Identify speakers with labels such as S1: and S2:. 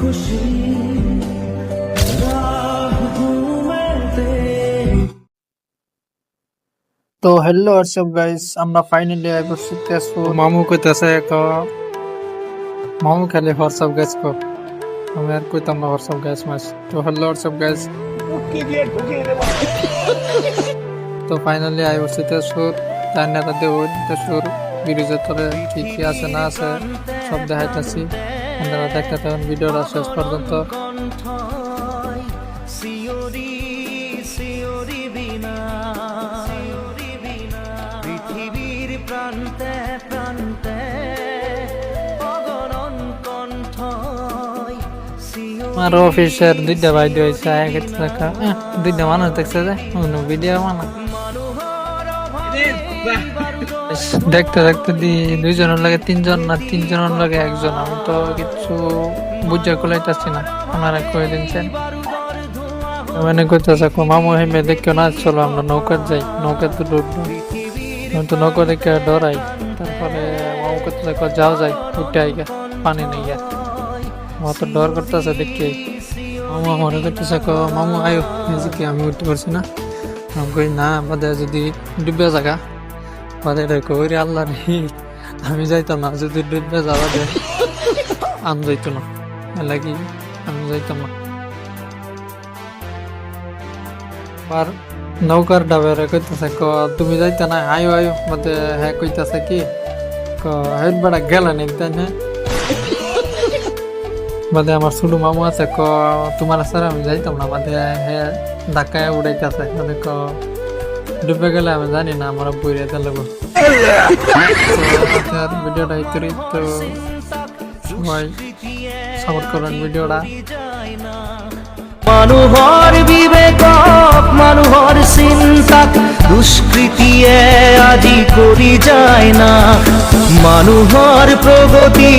S1: তো hello WhatsApp guys, আমরা finally আইবসি Tezpur. মামু কইতাছে মামু খালি হোয়াটসঅ্যাপ গাইস কো, আমি আর কইতাম না হোয়াটসঅ্যাপ গাইস মাস। তো হ্যালো হোয়াটসঅ্যাপ গাইস, তো ফাইনালি আইবসি তেজপুর। তার নেতা দেব তেজপুর ব্রিজের তলে কি কি আছে না আছে সব দেখাইতেছি। আপনারা দেখতে থাকুন ভিডিওটা শেষ পর্যন্ত।
S2: পৃথিবীর প্রান্তে প্রান্তে অগণন কণ্ঠ
S1: আমার অফিসের দুইটা বাইরে হয়েছে, দুইটা মানুষ দেখছে যে ভিডিও বানা দেখতে দেখতে দুইজনের লাগে তিনজন, না তিনজনের লাগে একজন। আমি তো কিছু বুঝে কোলাইতেছি না, ওনারা কয়ে দিনছেন। মানে কইতেছে মামু হেমে দেখো না, চলো আমরা নৌকা যাই, নৌকা তো ডুববো। আমি তো নৌকা দেখে ডরাই। তারপরে মামু কইতেছে যাও যাই, উঠে আইগা পানি নেই গা। আমার তো ডর করতেছে দেখে। মামু আমার কইতেছে মামু আয়ো এদিকে, আমি উঠতে পারছি না। আমি কই না, বাদে যদি ডুবে জায়গা বাদে কই আল্লাহ রে, আমি যাইতাম না। যদি ডুবে যাওয়া দে আমি যাইতো না, লাগি আমি যাইতাম না। আর নৌকার ডাবেরা কইতেছে তুমি যাইতে না, আয়ো আয়ো। বাদে হ্যাঁ কইতেছে কি হেড বেড়া গেলেন একদিন। হ্যাঁ বাদে আমার ছোট মামু আছে তোমার স্যার আমি যাইতাম না। বাদে হ্যাঁ ধাক্কায় উড়াইতেছে। বাদে ডুবে গেলে আমি জানি না, আমার বইরে দেবো। ভিডিওটা এই করি, তো সবাই সাপোর্ট করেন ভিডিওটা।
S2: মানুহৰ বিবেক মানুহৰ চিন্তাক দুষ্কৃতিয়ে আজি কৰি যায় না, মানুহৰ প্ৰগতি